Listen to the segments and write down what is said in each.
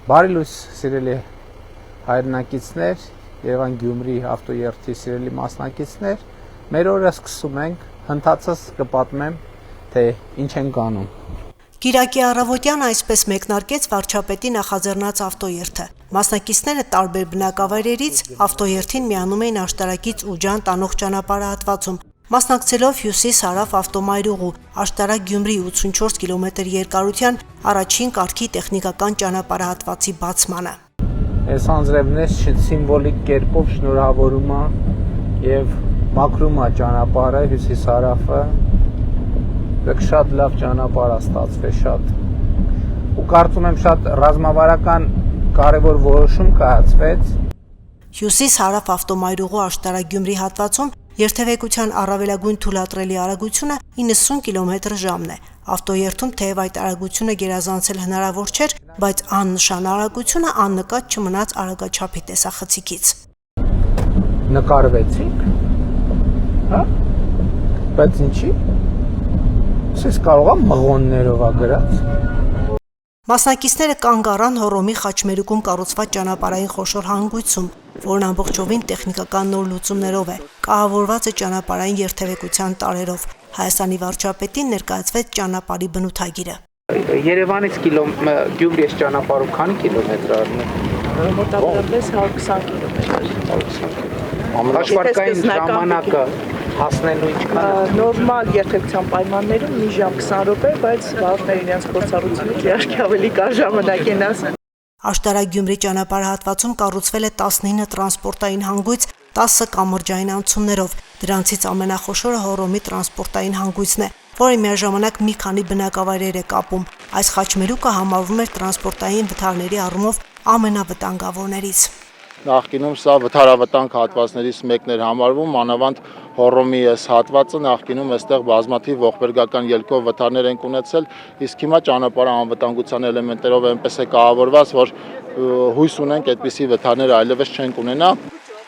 Բարի լույս, սիրելի հայրենակիցներ, Երևան Գյումրի ավտոերթի սիրելի մասնակիցներ, մեր օրը սկսում ենք, հնդածս կպատմեմ, թե ինչ ենք անում։ Կիրակի առավոտյան այսպես մեկնարկեց վարչապետի նախաձեռնած ավտոերթը։ Մասնակիցները տարբեր բնակավայրերից ավտոերթին միանում էին աշտարակից Ուջան տանող ճանապարհահատվածում, մասնակցելով Հյուսիս-Հարավ ավտոմայրուղու աշտարակ Գյումրի 84 կիլոմետր երկարության առաջին կարգի տեխնիկական ճանապարհահատվածի բացմանը։ Այս անձրևնես սիմվոլիկ կերպով շնորհավորում է եւ մաքրում է ճանապարհը Հյուսիս-Հարավը։ Շատ լավ ճանապարհ է ստացվել, շատ։ Ու կարծում եմ շատ ռազմավարական կարևոր որոշում կայացվեց։ Հյուսիս-Հարավ ավտոմայրուղու աշտարակ Գյումրի հատվածում երթևեկության առավելագույն թույլատրելի արագությունը 90 կմ/ժ-ն է։ Ավտոերթում թեև այդ արագությունը գերազանցել հնարավոր չէր, բայց աննշան արագությունը աննկատ չմնաց արագաչափի տեսախցիկից։ Նկարվեցինք, հա? Բայց ինչի՞։ Ես կարող եմ մղոններով ագրած։ Մասնակիցները կանգ առան Հոռոմի Խաչմերուկում կառուցված ճանապարհային խոշոր հանգույցում, որն ամբողջովին տեխնիկական նոր լուծումներով է, կահավորված է ճանապարհային երթևեկության տարրերով։ Հայաստանի վարչապետին ներկայացվեց ճանապարհի բնութագիրը։ Երևանից Գյումրի այս ճանապարհով քանի կիլոմետր առնում։ Մոտավորապես 120 կիլոմետր։ Հաշվարկային ժամանակը հասնելու ինչքան նորմալ երթևեկության պայմաններում մի ժամ 20 րոպե, բայց վարորդները իրենց փորձառությունից իհարկե ավելի կար ժամանակ են ասել։ Աշտարակ Գյումրի ճանապարհահատվածում կառուցվել է 19 տրանսպորտային հանգույց 10 կամրջային անցումներով։ Դրանցից ամենախոշորը Հոռոմի տրանսպորտային հանգույցն է, որը միաժամանակ մի քանի բնակավայրեր է կապում։ Այս խաչմերուկը համարվում էր տրանսպորտային վթարների առումով ամենավտանգավորներից։ Նախկինում սա վթարավտանգ հատվածներից մեկն էր համարվում, մանավանդ Հոռոմի այս հատվածը նախկինում այստեղ բազմաթիվ ողբերգական ելքով վթարներ են ունեցել, իսկ հիմա ճանապարհը անվտանգության էլեմենտերով այնպես է կահավորված, որ հույս ունենք այդպիսի վթարներ այլևս չեն ունենա։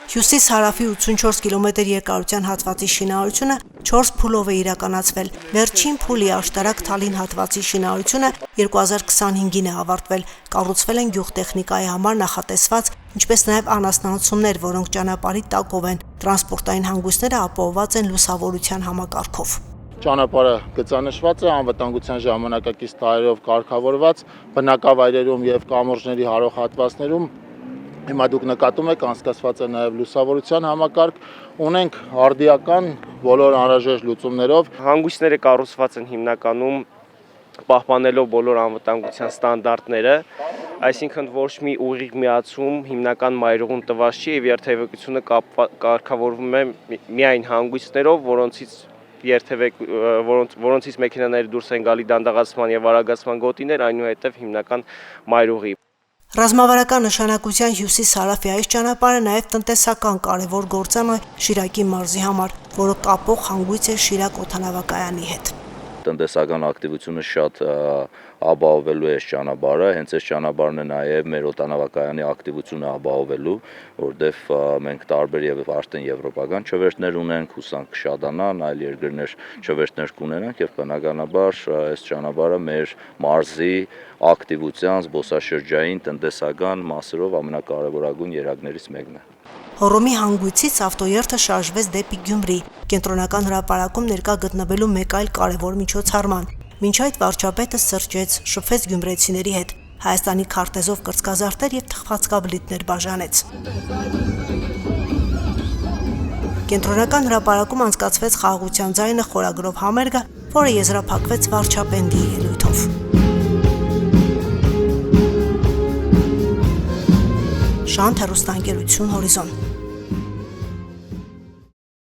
Հյուսիս-Հարավի 84 կիլոմետր երկարության հատվածի շինարարությունը 4 փուլով է իրականացվել։ Վերջին փուլի աշտարակ Թալին հատվածի շինարարությունը 2025-ին է ավարտվել։ Կառուցվել են գյուղտեխնիկայի համար նախատեսված, ինչպես նաև անասնացումներ, որոնք ճանապարհի տակով են։ Տրանսպորտային հանգույցները ապահովված են լուսավորության համակարգով։ Ճանապարհը գծանշված է անվտանգության ժամանակակից տարրերով կարգավորված, բնակավայրերում եւ կամուրջների հարող հատվածներում Հիմա դուք նկատում եք անցկացված է նաև լուսավորության համակարգ, ունենք արդիական բոլոր անհրաժեշտ լուծումներով։ Հանգույցները կառուցված են հիմնականում պահպանելով բոլոր անվտանգության ստանդարտները, այսինքն ոչ մի ուղիղ միացում հիմնական մայրուղուն տված չի եւ երթևեկությունը կարգավորվում է միայն հանգույցներով, որոնցից մեքենաները դուրս են գալի դանդաղացման եւ արագացման գոտիներ, այնուհետեւ հիմնական մայրուղի։ Ռազմավարական նշանակության Հյուսիս-Հարավի այս ճանապարհը նաև տնտեսական կարևոր գործոն է Շիրակի մարզի համար, որը կապող հանգույց է Շիրակ օդանավակայանի հետ։ Տնտեսական ակտիվությունը շատ ապահովելու է այս ճանապարհը, հենց այս ճանապարհն է նաև մեր օդանավակայանի ակտիվությունը ապահովելու, որտեվ մենք տարբեր եւ արդեն եվրոպական չվերթներ ունենք, հուսանք կշատանան, այլ երկրներ չվերթներ կունենանք եւ բնականաբար այս ճանապարհը մեր մարզի ակտիվության զբոսաշրջային տնտեսական մասերով ամենակարևորագույն երակներից մեկն է։ Հոռոմի հանգույցից ավտոերթը շարժվեց դեպի Գյումրի, կենտրոնական հրապարակում ներկա գտնվելու մեկ այլ կարևոր միջոցառման։ Մինչ այդ վարչապետը սրճեց, շփվեց գյումրեցիների հետ, Հայաստանի քարտեզով կրծքազարդեր եւ թխվածքաբլիթներ բաժանեց։ Կենտրոնական հրապարակում անցկացվեց խաղաղության ձայնը խորագրով համերգը, որը եզրափակվեց վարչապետի ելույթով։ Շանթ հեռուստաընկերություն Հորիզոն։